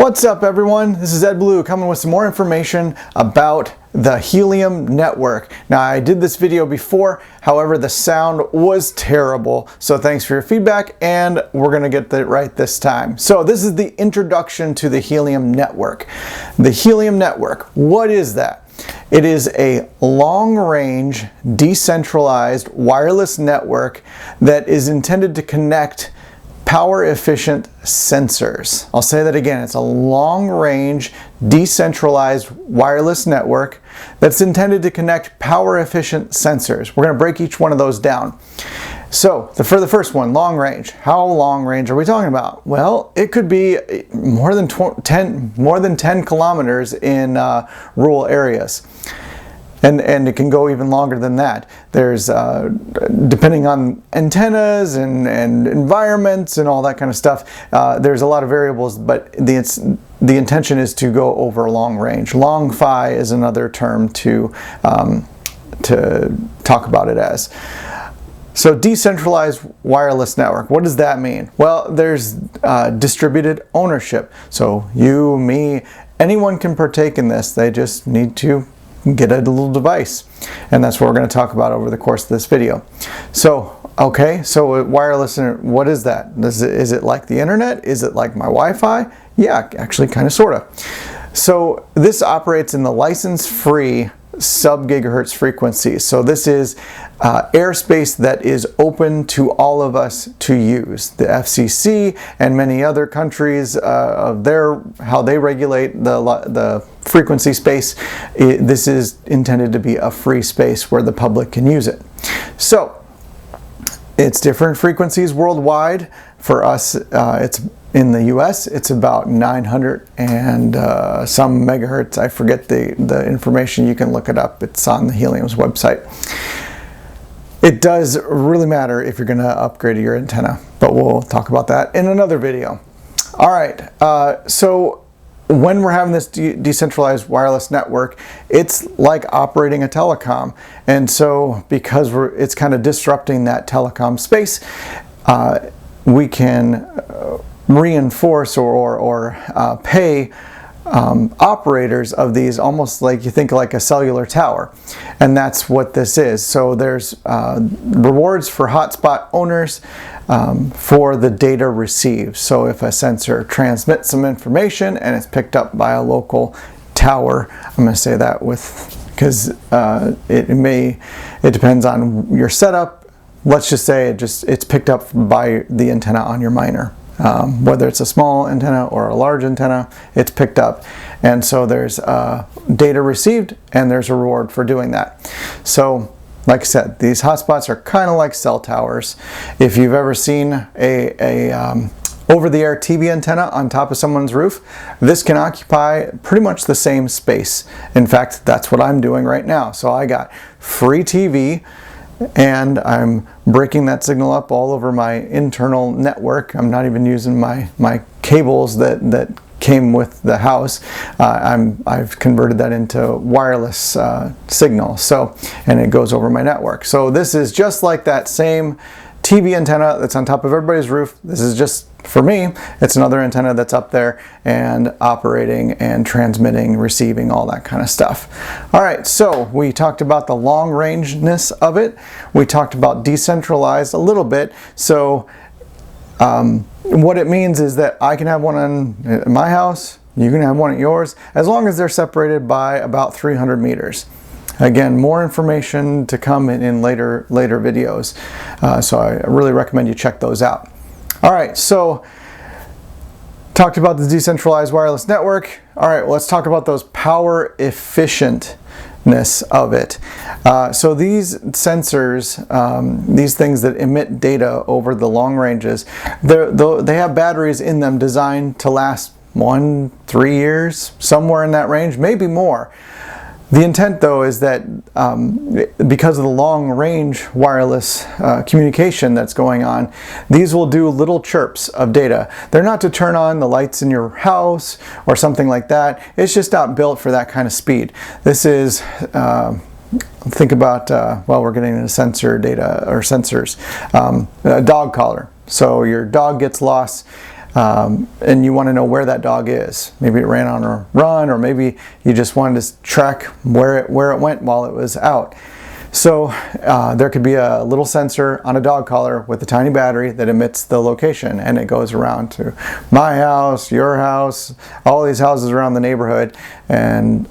What's up, everyone? This is Ed Blue coming with some more information about the Helium Network. Now, I did this video before, however, the sound was terrible. So thanks for your feedback, and we're gonna get it right this time. So this is the introduction to the Helium Network. The Helium Network, what is that? It is a long-range, decentralized wireless network that is intended to connect power-efficient sensors. I'll say that again. It's a long-range, decentralized wireless network that's intended to connect power-efficient sensors. We're going to break each one of those down. So, for the first one, long range. How long range are we talking about? Well, it could be more than 10 kilometers in rural areas. And it can go even longer than that. There's, depending on antennas and environments and all that kind of stuff, there's a lot of variables, but the intention is to go over long range. Long Fi is another term to talk about it as. So decentralized wireless network, what does that mean? Well, there's distributed ownership. So you, me, anyone can partake in this. They just need to get a little device, and that's what we're going to talk about over the course of this video. So okay, so wireless, what is that? Is it like the internet? Is it like my Wi-Fi? Yeah, actually kind of sort of. So this operates in the license-free sub-gigahertz frequencies. So this is airspace that is open to all of us to use. The FCC and many other countries of how they regulate the frequency space, this is intended to be a free space where the public can use it. So it's different frequencies worldwide. For us, it's in the US, it's about 900 and some megahertz. I forget the information. You can look it up. It's on the Helium's website. It does really matter if you're going to upgrade your antenna, but we'll talk about that in another video. All right, so when we're having this decentralized wireless network, it's like operating a telecom. And so because it's kind of disrupting that telecom space, we can reinforce or pay operators of these almost like, you think like a cellular tower, and that's what this is. So there's rewards for hotspot owners for the data received. So if a sensor transmits some information and it's picked up by a local tower, I'm going to say that because it depends on your setup. Let's just say it's picked up by the antenna on your miner. Whether it's a small antenna or a large antenna, it's picked up. And so there's data received and there's a reward for doing that. So like I said, these hotspots are kind of like cell towers. If you've ever seen a over-the-air TV antenna on top of someone's roof, this can occupy pretty much the same space. In fact, that's what I'm doing right now. So I got free TV, and I'm breaking that signal up all over my internal network. I'm not even using my cables that came with the house. I've converted that into wireless signal. So, and it goes over my network. So this is just like that same TV antenna that's on top of everybody's roof. This is just, for me, it's another antenna that's up there and operating and transmitting, receiving, all that kind of stuff. All right, so we talked about the long rangeness of it. We talked about decentralized a little bit. So what it means is that I can have one in my house, you can have one at yours, as long as they're separated by about 300 meters. Again, more information to come in later videos. So I really recommend you check those out. All right, so talked about the decentralized wireless network. All right, well, let's talk about those power efficientness of it. So these sensors, these things that emit data over the long ranges, they have batteries in them designed to last 1-3 years, somewhere in that range, maybe more. The intent, though, is that because of the long-range wireless communication that's going on, these will do little chirps of data. They're not to turn on the lights in your house or something like that. It's just not built for that kind of speed. This is, think about, well, we're getting into sensor data or sensors, a dog collar. So your dog gets lost. and you want to know where that dog is. Maybe it ran on a run, or maybe you just wanted to track where it went while it was out. So there could be a little sensor on a dog collar with a tiny battery that emits the location, and it goes around to my house, your house, all these houses around the neighborhood, and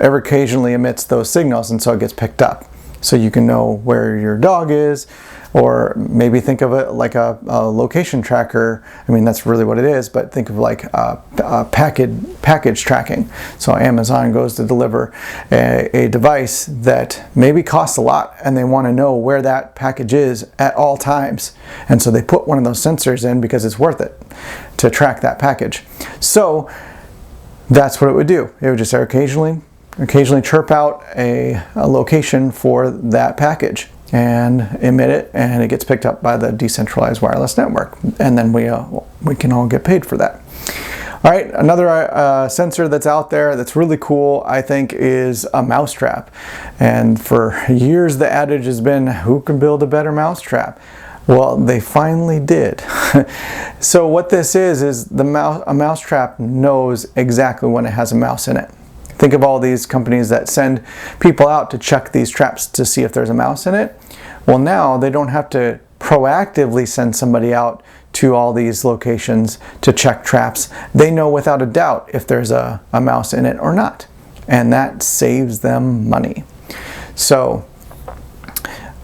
occasionally emits those signals, and so it gets picked up. So you can know where your dog is, or maybe think of it like a location tracker. I mean, that's really what it is, but think of like package tracking. So Amazon goes to deliver a device that maybe costs a lot, and they want to know where that package is at all times. And so they put one of those sensors in because it's worth it to track that package. So that's what it would do. It would just occasionally chirp out a location for that package and emit it, and it gets picked up by the decentralized wireless network, and then we can all get paid for that. All right, another sensor that's out there that's really cool, I think, is a mousetrap. And for years the adage has been, who can build a better mousetrap? Well, they finally did. So what this is a mousetrap knows exactly when it has a mouse in it. Think of all these companies that send people out to check these traps to see if there's a mouse in it. Well, now they don't have to proactively send somebody out to all these locations to check traps. They know without a doubt if there's a mouse in it or not. And that saves them money. So,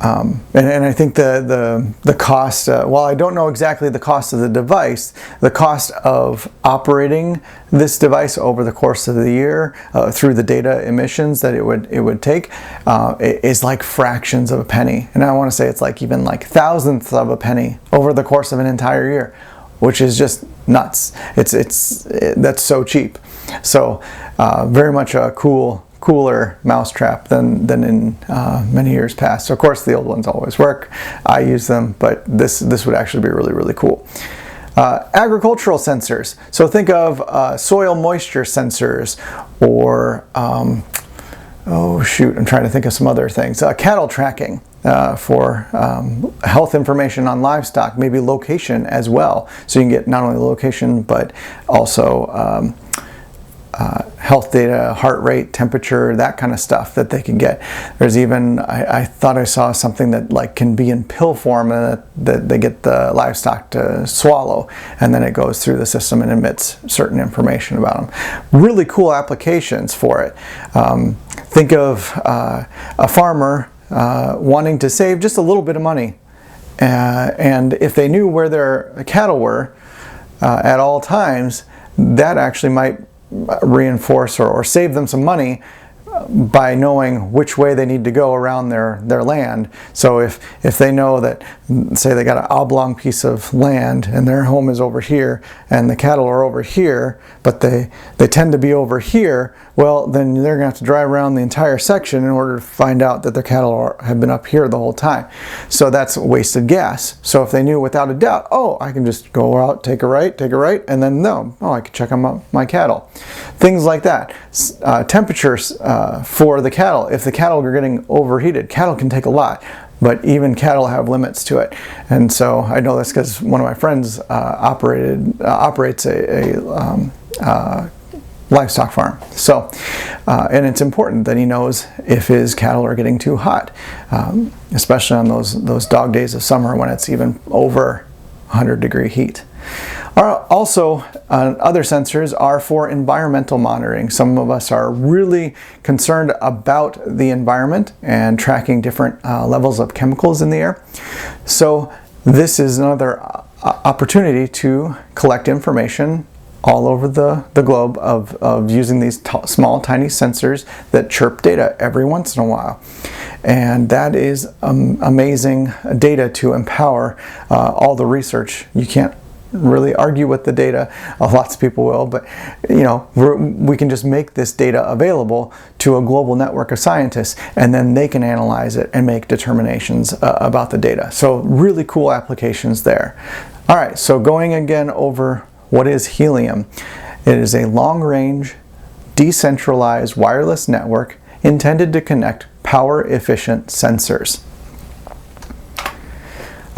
and I think the cost, while I don't know exactly the cost of the device, the cost of operating this device over the course of the year through the data emissions that it would take is like fractions of a penny. And I want to say it's like even like thousandths of a penny over the course of an entire year, which is just nuts. That's so cheap. So very much a cooler mousetrap than in many years past. So of course the old ones always work. I use them, but this would actually be really, really cool. Agricultural sensors. So think of soil moisture sensors, or oh shoot, I'm trying to think of some other things. Cattle tracking for health information on livestock, maybe location as well. So you can get not only location, but also health data, heart rate, temperature, that kind of stuff that they can get. There's even, I thought I saw something that like can be in pill form and that they get the livestock to swallow, and then it goes through the system and emits certain information about them. Really cool applications for it. Think of a farmer wanting to save just a little bit of money, and if they knew where their cattle were at all times, that actually might reinforce or save them some money by knowing which way they need to go around their land. So if they know that, say they got an oblong piece of land and their home is over here and the cattle are over here, but they tend to be over here, well, then they're going to have to drive around the entire section in order to find out that their cattle have been up here the whole time. So that's wasted gas. So if they knew without a doubt, oh, I can just go out, take a right, and then no, oh, I can check on my cattle. Things like that. Temperatures for the cattle. If the cattle are getting overheated, cattle can take a lot, but even cattle have limits to it. And so I know this because one of my friends operates a livestock farm. So, and it's important that he knows if his cattle are getting too hot, especially on those dog days of summer when it's even over 100-degree heat. Also, other sensors are for environmental monitoring. Some of us are really concerned about the environment and tracking different levels of chemicals in the air. So this is another opportunity to collect information all over the globe of using these small, tiny sensors that chirp data every once in a while. And that is amazing data to empower all the research. You can't really argue with the data. Lots of people will, but you know, we can just make this data available to a global network of scientists, and then they can analyze it and make determinations about the data. So really cool applications there. All right, so going again over what is Helium. It is a long-range, decentralized wireless network intended to connect power-efficient sensors.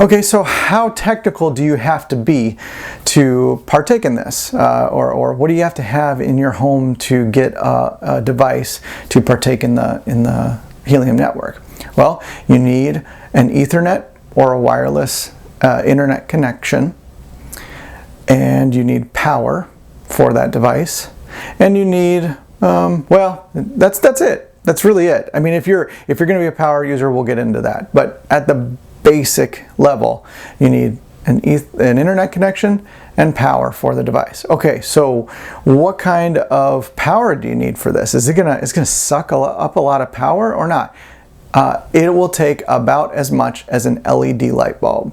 Okay, so how technical do you have to be to partake in this? Or what do you have to have in your home to get a device to partake in the Helium network? Well, you need an Ethernet or a wireless internet connection, and you need power for that device, and you need, well, that's it. That's really it. I mean, if you're going to be a power user, we'll get into that. But at the basic level, you need an internet connection and power for the device. Okay, so what kind of power do you need for this? Is it gonna suck up a lot of power or not? It will take about as much as an LED light bulb.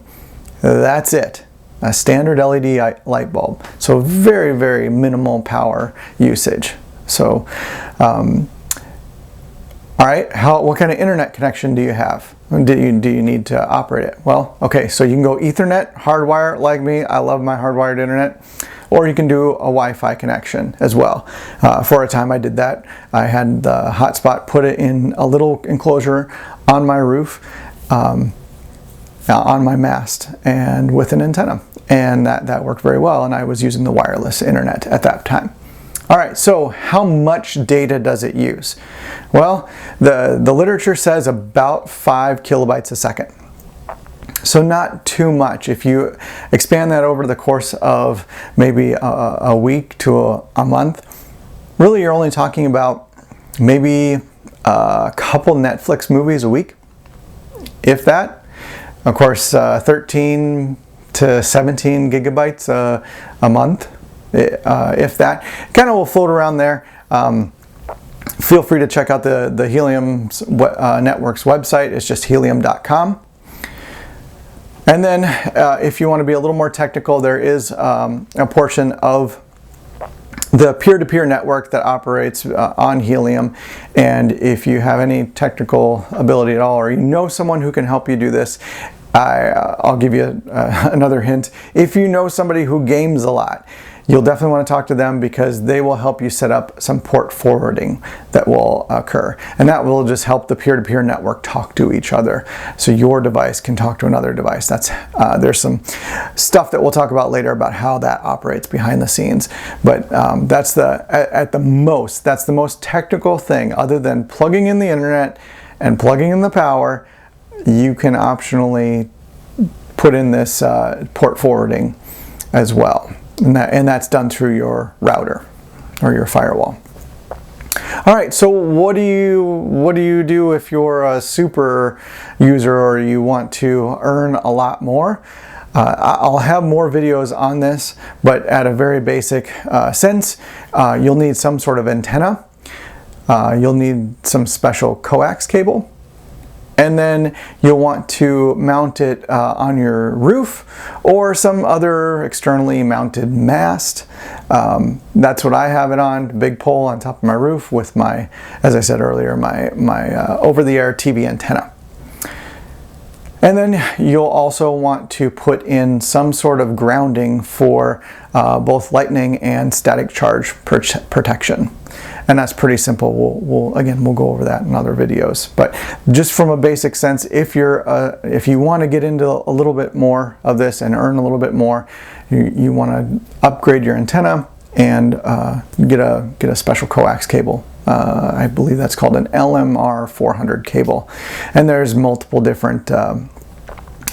That's it. A standard LED light bulb. So very, very minimal power usage. So, all right, what kind of internet connection do you have? Do you need to operate it? Well, okay, so you can go Ethernet, hardwire, like me. I love my hardwired internet. Or you can do a Wi-Fi connection as well. For a time I did that. I had the Hotspot put it in a little enclosure on my roof, on my mast, and with an antenna. And that worked very well, and I was using the wireless internet at that time. All right, so how much data does it use? Well, the literature says about 5 kilobytes a second. So not too much. If you expand that over the course of maybe a week to a month, really you're only talking about maybe a couple Netflix movies a week, if that. Of course, 13 to 17 gigabytes a month. If that, kind of will float around there. Feel free to check out the Helium Network's website. It's just helium.com. And then if you want to be a little more technical, there is a portion of the peer-to-peer network that operates on Helium. And if you have any technical ability at all, or you know someone who can help you do this, I'll give you another hint. If you know somebody who games a lot, you'll definitely want to talk to them, because they will help you set up some port forwarding that will occur. And that will just help the peer-to-peer network talk to each other. So your device can talk to another device. There's some stuff that we'll talk about later about how that operates behind the scenes. But that's the most technical thing. Other than plugging in the internet and plugging in the power, you can optionally put in this port forwarding as well. And that's done through your router or your firewall. All right, so what do you do if you're a super user or you want to earn a lot more? I'll have more videos on this, but at a very basic sense, you'll need some sort of antenna. You'll need some special coax cable. And then you'll want to mount it on your roof or some other externally mounted mast. That's what I have it on, big pole on top of my roof with my, as I said earlier, my over-the-air TV antenna. And then you'll also want to put in some sort of grounding for both lightning and static charge protection. And that's pretty simple. We'll go over that in other videos. But just from a basic sense, if you want to get into a little bit more of this and earn a little bit more, you want to upgrade your antenna and get a special coax cable. I believe that's called an LMR 400 cable. And there's multiple different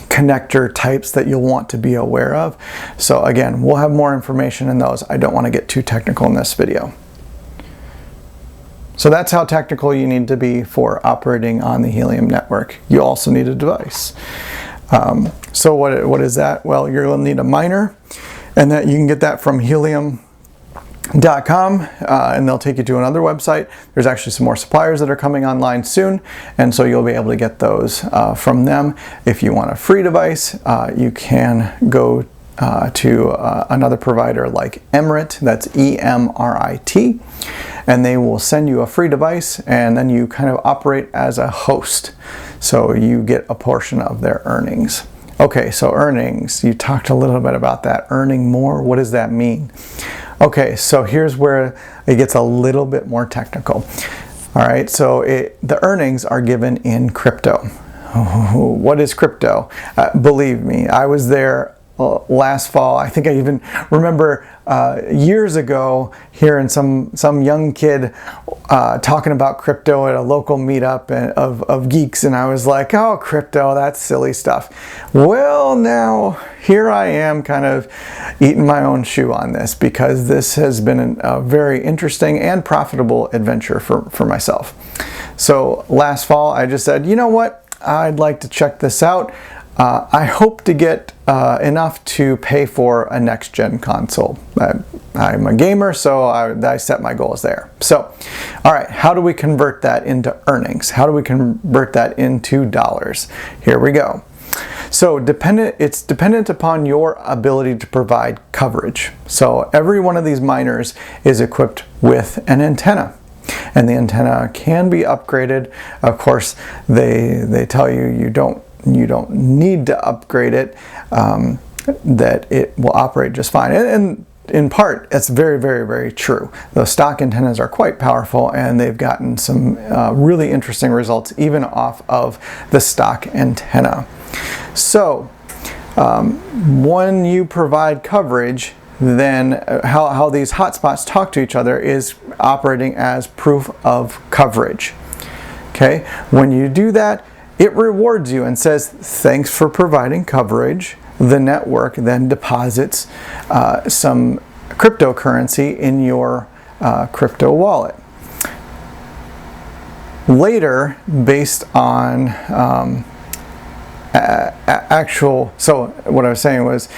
connector types that you'll want to be aware of. So again, we'll have more information in those. I don't want to get too technical in this video. So that's how technical you need to be for operating on the Helium network. You also need a device. So what is that? Well, you'll need a miner, and that you can get that from helium.com, and they'll take you to another website. There's actually some more suppliers that are coming online soon, and so you'll be able to get those from them. If you want a free device, you can go to another provider like Emrit, that's E-M-R-I-T, and they will send you a free device, and then you kind of operate as a host. So you get a portion of their earnings. Okay, so earnings, you talked a little bit about that. Earning more, what does that mean? Okay, so here's where it gets a little bit more technical. All right, so the earnings are given in crypto. what is crypto? Believe me, I was there last fall. I think I even remember years ago hearing some young kid talking about crypto at a local meetup of geeks, and I was like, oh, crypto, that's silly stuff. Well, now here I am kind of eating my own shoe on this, because this has been a very interesting and profitable adventure for myself. So last fall I just said, you know what, I'd like to check this out. I hope to get enough to pay for a next-gen console. I'm a gamer, so I set my goals there. So, all right, how do we convert that into earnings? How do we convert that into dollars? Here we go. So it's dependent upon your ability to provide coverage. So every one of these miners is equipped with an antenna. And the antenna can be upgraded. Of course, they tell you you don't need to upgrade it, that it will operate just fine. And in part, it's very, very, very true. Those stock antennas are quite powerful, and they've gotten some really interesting results even off of the stock antenna. So when you provide coverage, then how these hotspots talk to each other is operating as proof of coverage. Okay, when you do that, it rewards you and says, thanks for providing coverage. The network then deposits some cryptocurrency in your crypto wallet. Later, based on so what I was saying was,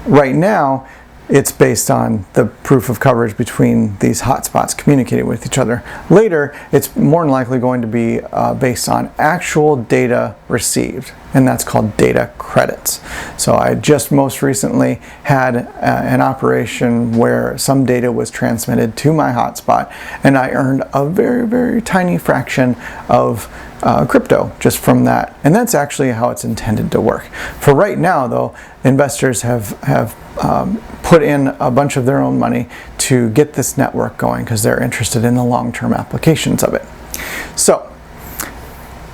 right now, it's based on the proof of coverage between these hotspots communicating with each other. Later, it's more than likely going to be based on actual data received, and that's called data credits. So I just most recently had an operation where some data was transmitted to my hotspot, and I earned a very, very tiny fraction of crypto just from that. And that's actually how it's intended to work. For right now, though, investors have put in a bunch of their own money to get this network going because they're interested in the long-term applications of it. So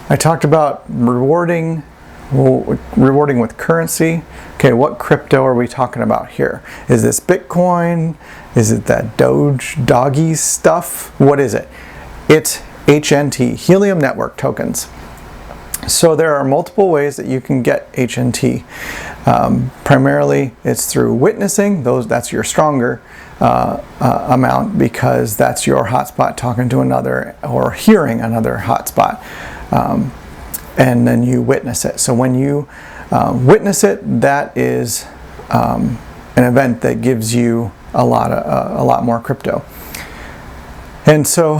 I talked about rewarding with currency. Okay, what crypto are we talking about here? Is this Bitcoin? Is it that Doggy stuff? What is it? It's HNT, Helium Network tokens. So there are multiple ways that you can get HNT. Primarily, it's through witnessing. That's your stronger amount, because that's your hotspot talking to another or hearing another hotspot, and then you witness it. So when you witness it, that is an event that gives you a lot more crypto. And so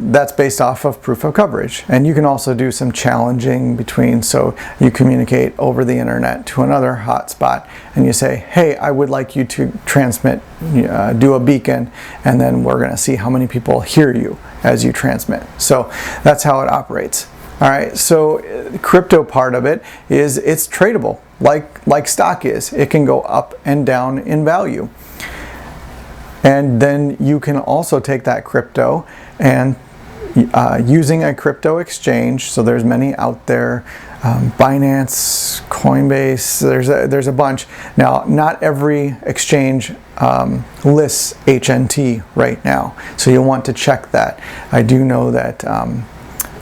that's based off of proof of coverage. And you can also do some challenging between, so you communicate over the internet to another hotspot and you say, hey, I would like you to transmit, do a beacon, and then we're going to see how many people hear you as you transmit. So that's how it operates. All right, so the crypto part of it is it's tradable, like stock is. It can go up and down in value. And then you can also take that crypto and using a crypto exchange, so there's many out there, Binance, Coinbase, there's a bunch. Now, not every exchange lists HNT right now, so you'll want to check that. I do know that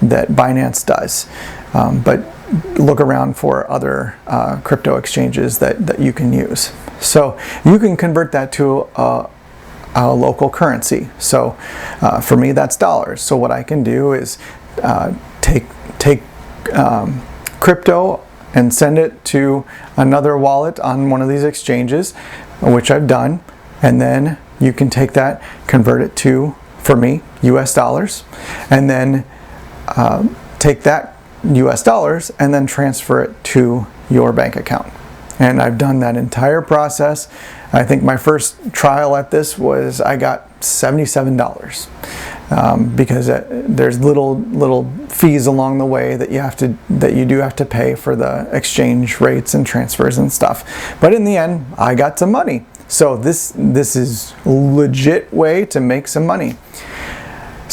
that Binance does, but look around for other crypto exchanges that you can use. So you can convert that to a local currency. So for me, that's dollars. So what I can do is take crypto and send it to another wallet on one of these exchanges, which I've done, and then you can take that, convert it to, for me, US dollars, and then take that US dollars and then transfer it to your bank account. And I've done that entire process. I think my first trial at this was I got $77 because there's little fees along the way that you do have to pay for the exchange rates and transfers and stuff. But in the end, I got some money. So this is a legit way to make some money.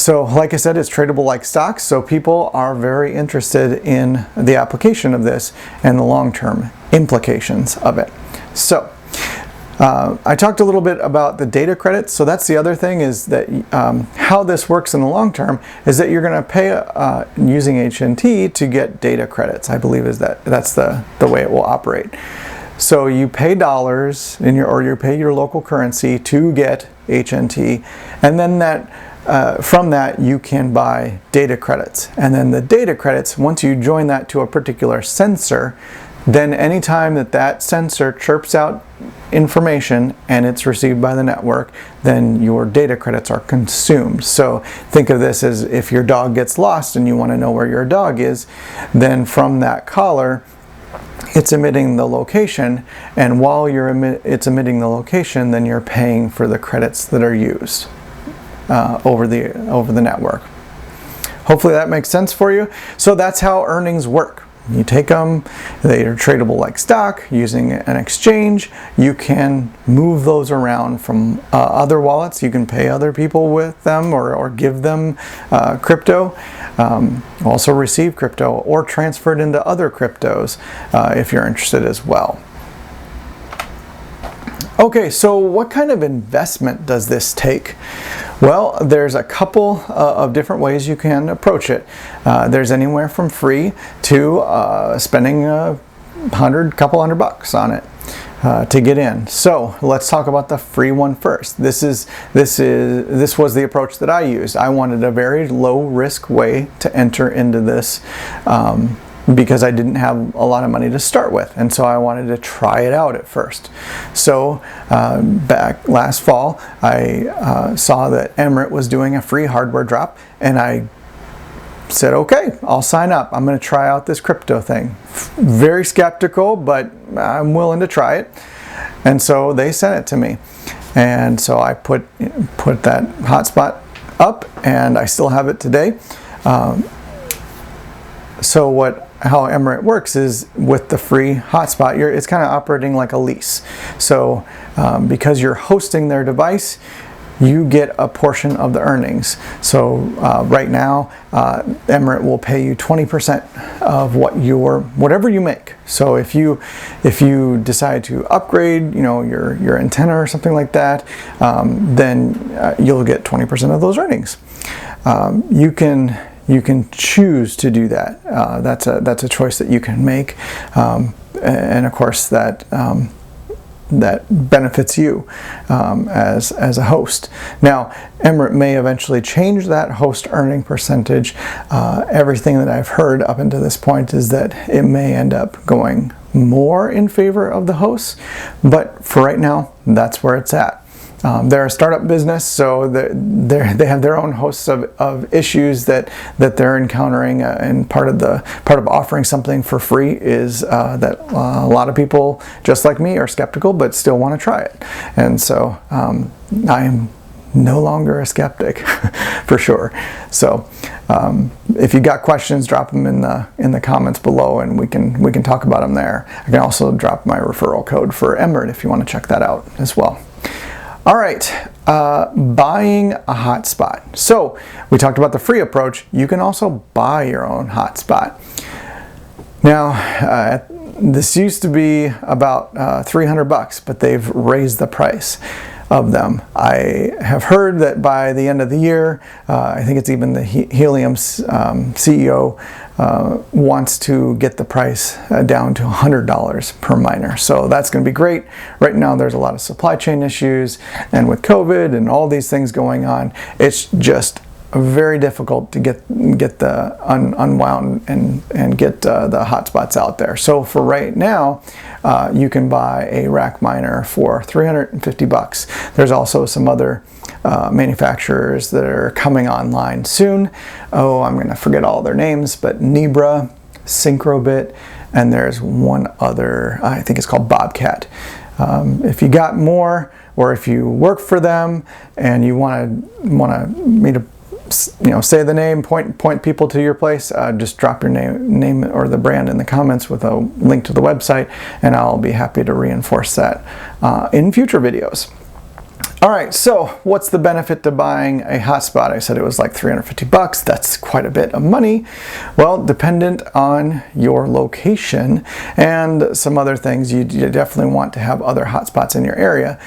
So like I said, it's tradable like stocks, so people are very interested in the application of this and the long-term implications of it. So I talked a little bit about the data credits. So that's the other thing, is that how this works in the long term is that you're going to pay using HNT to get data credits. I believe that's the way it will operate. So you pay dollars or you pay your local currency to get HNT, and then from that you can buy data credits. And then the data credits, once you join that to a particular sensor, then anytime that sensor chirps out information and it's received by the network, then your data credits are consumed. So think of this as if your dog gets lost and you want to know where your dog is, then from that collar it's emitting the location, and while it's emitting the location, then you're paying for the credits that are used over the network. Hopefully that makes sense for you. So that's how earnings work. You take them, they are tradable like stock. Using an exchange, you can move those around from other wallets. You can pay other people with them or give them crypto. Also receive crypto or transfer it into other cryptos if you're interested as well. Okay, so what kind of investment does this take? Well, there's a couple of different ways you can approach it. There's anywhere from free to spending couple hundred bucks on it to get in. So let's talk about the free one first. This was the approach that I used. I wanted a very low risk way to enter into this because I didn't have a lot of money to start with, and so I wanted to try it out at first. So back last fall, I saw that Emirates was doing a free hardware drop, and I said, okay, I'll sign up. I'm going to try out this crypto thing. Very skeptical, but I'm willing to try it. And so they sent it to me, and so I put that hotspot up, and I still have it today. So how Emirates works is with the free hotspot, it's kind of operating like a lease. So because you're hosting their device, you get a portion of the earnings. So right now, Emirates will pay you 20% of whatever you make. So if you decide to upgrade, your antenna or something like that, then you'll get 20% of those earnings. You can choose to do that. That's a choice that you can make, and of course that benefits you as a host. Now, Emirates may eventually change that host earning percentage. Everything that I've heard up until this point is that it may end up going more in favor of the hosts, but for right now, that's where it's at. They're a startup business, so they have their own hosts of issues that they're encountering, and part of offering something for free is that a lot of people, just like me, are skeptical but still want to try it. And so I am no longer a skeptic for sure. So if you got questions, drop them in the comments below, and we can talk about them there. I can also drop my referral code for Emirates if you want to check that out as well. All right, buying a hotspot. So we talked about the free approach. You can also buy your own hotspot. Now, this used to be about 300 bucks, but they've raised the price of them. I have heard that by the end of the year, I think it's even the Helium CEO wants to get the price down to $100 per miner. So that's going to be great. Right now there's a lot of supply chain issues, and with COVID and all these things going on, it's just very difficult to get the unwound and get the hotspots out there. So for right now, you can buy a rack miner for 350 bucks. There's also some other manufacturers that are coming online soon. Oh, I'm going to forget all their names, but Nebra, Syncrobit, and there's one other, I think it's called Bobcat. If you got more, or if you work for them and you want me to say the name, point people to your place, just drop your name or the brand in the comments with a link to the website, and I'll be happy to reinforce that in future videos. All right, so what's the benefit to buying a hotspot? I said it was like 350 bucks. That's quite a bit of money. Well, dependent on your location and some other things, you definitely want to have other hotspots in your area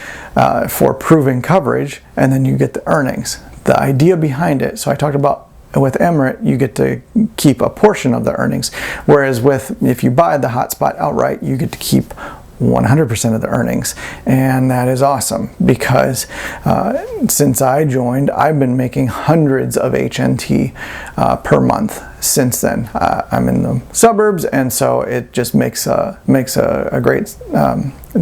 for proving coverage, and then you get the earnings. The idea behind it, so I talked about with Emirate, you get to keep a portion of the earnings, whereas if you buy the hotspot outright, you get to keep 100% of the earnings, and that is awesome because since I joined, I've been making hundreds of HNT per month since then. I'm in the suburbs, and so it just makes a great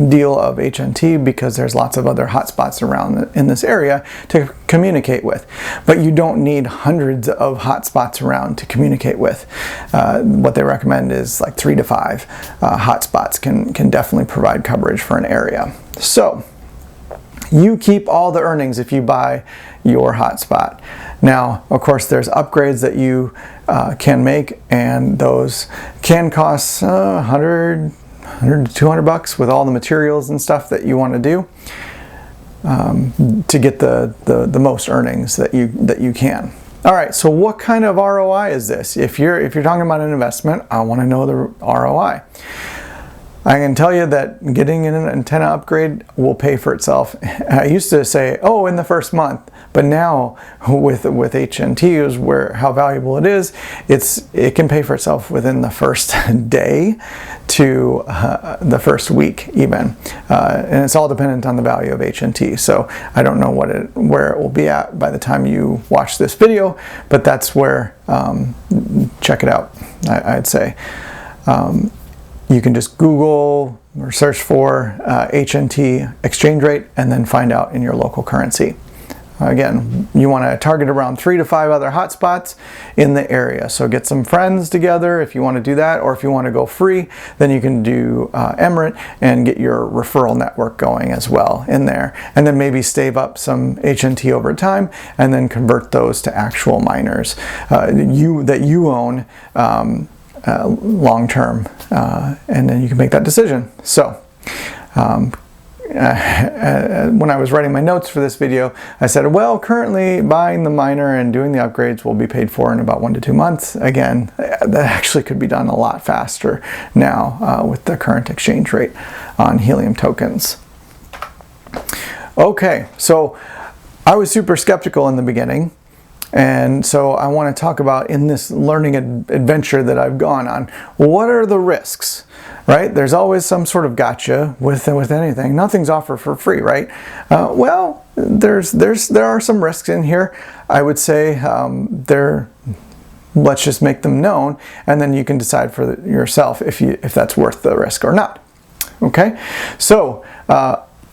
deal of HNT because there's lots of other hotspots around in this area to communicate with. But you don't need hundreds of hotspots around to communicate with. What they recommend is like 3 to 5 hotspots can definitely provide coverage for an area. So you keep all the earnings if you buy your hotspot. Now, of course, there's upgrades that you can make, and those can cost 100 to 200 bucks with all the materials and stuff that you want to do to get the most earnings that you can. All right, so what kind of ROI is this? If you're talking about an investment, I want to know the ROI. I can tell you that getting an antenna upgrade will pay for itself. I used to say, oh, in the first month, but now with HNT, where how valuable it is, it can pay for itself within the first day to the first week even, and it's all dependent on the value of HNT. So I don't know where it will be at by the time you watch this video, but that's where check it out. I'd say. You can just Google or search for HNT exchange rate and then find out in your local currency. Again, you want to target around 3 to 5 other hotspots in the area. So get some friends together if you want to do that, or if you want to go free, then you can do Emirate and get your referral network going as well in there. And then maybe stave up some HNT over time and then convert those to actual miners that you own long term, and then you can make that decision. So when I was writing my notes for this video, I said, well, currently buying the miner and doing the upgrades will be paid for in about 1 to 2 months. Again, that actually could be done a lot faster now with the current exchange rate on Helium tokens. Okay, so I was super skeptical in the beginning. And so I want to talk about, in this learning adventure that I've gone on, what are the risks, right? There's always some sort of gotcha with anything. Nothing's offered for free, right? Well, there are some risks in here. I would say let's just make them known, and then you can decide for yourself if that's worth the risk or not. Okay, so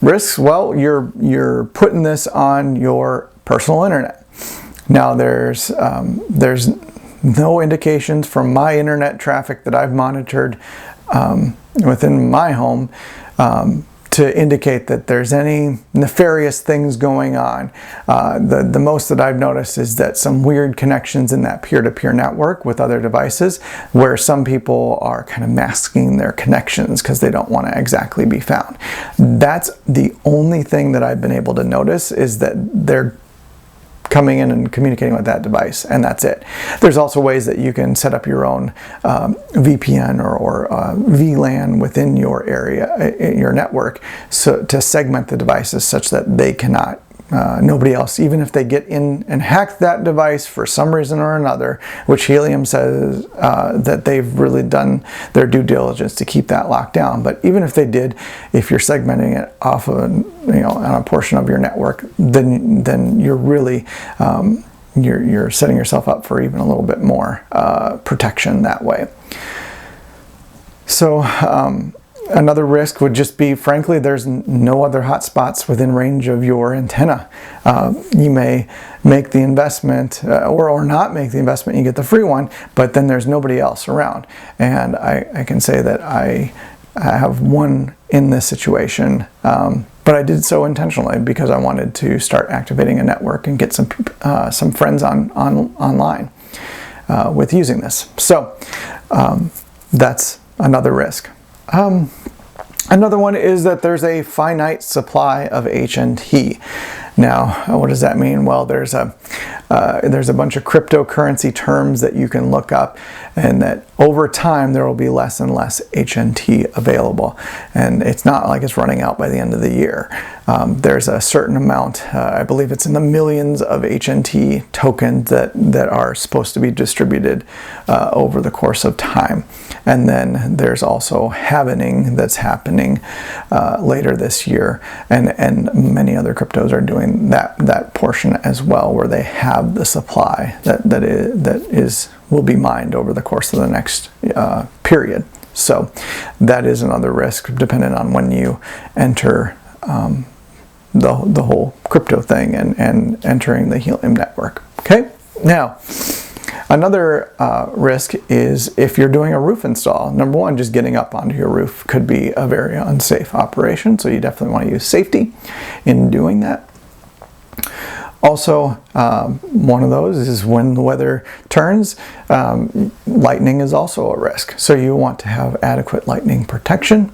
risks. Well, you're putting this on your personal internet. Now there's no indications from my internet traffic that I've monitored within my home to indicate that there's any nefarious things going on. The most that I've noticed is that some weird connections in that peer-to-peer network with other devices, where some people are kind of masking their connections because they don't want to exactly be found. That's the only thing that I've been able to notice, is that they're coming in and communicating with that device, and that's it. There's also ways that you can set up your own VPN or VLAN within your area, your network, so to segment the devices such that they cannot, nobody else, even if they get in and hack that device for some reason or another, which Helium says that they've really done their due diligence to keep that locked down. But even if they did, if you're segmenting it off of on a portion of your network, then you're really you're setting yourself up for even a little bit more protection that way. So another risk would just be, frankly, there's no other hotspots within range of your antenna. You may make the investment or not make the investment, you get the free one, but then there's nobody else around. And I can say that I have one in this situation, but I did so intentionally because I wanted to start activating a network and get some friends online with using this. So that's another risk. Another one is that there's a finite supply of HNT. Now, what does that mean? Well, there's a bunch of cryptocurrency terms that you can look up, and that over time there will be less and less HNT available. And it's not like it's running out by the end of the year. There's a certain amount, I believe it's in the millions of HNT tokens that are supposed to be distributed over the course of time. And then there's also halvening that's happening later this year, and many other cryptos are doing that portion as well, where they have the supply that will be mined over the course of the next period. So that is another risk, depending on when you enter the whole crypto thing and entering the Helium Network. Okay, now another risk is if you're doing a roof install. Number one, just getting up onto your roof could be a very unsafe operation, so you definitely want to use safety in doing that. Also, one of those is when the weather turns, lightning is also a risk. So you want to have adequate lightning protection,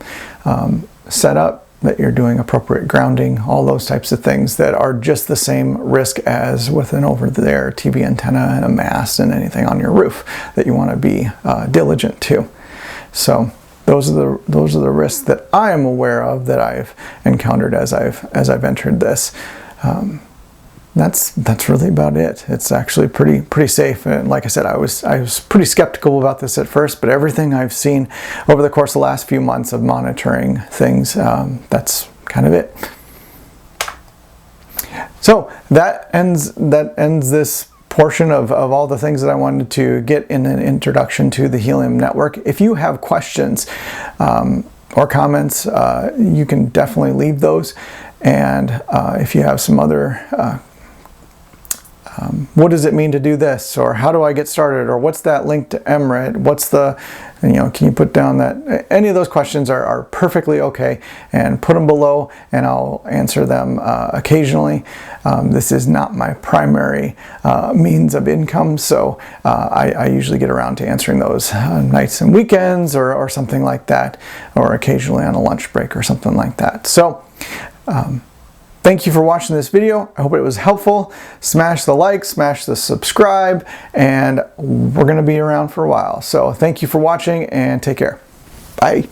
set up, that you're doing appropriate grounding, all those types of things that are just the same risk as with an over-the-air TV antenna and a mast and anything on your roof that you want to be diligent to. So those are the risks that I am aware of that I've encountered as I've entered this. That's really about it. It's actually pretty safe, and like I said, I was pretty skeptical about this at first, but everything I've seen over the course of the last few months of monitoring things, that's kind of it. So that ends this portion of all the things that I wanted to get in an introduction to the Helium Network. If you have questions or comments, you can definitely leave those, and if you have some other what does it mean to do this, or how do I get started, or what's that link to MRED, what's the, can you put down that, any of those questions are perfectly okay, and put them below and I'll answer them occasionally. This is not my primary means of income, so I usually get around to answering those nights and weekends or something like that, or occasionally on a lunch break or something like that. So thank you for watching this video. I hope it was helpful. Smash the like, smash the subscribe, and we're going to be around for a while. So thank you for watching, and take care. Bye.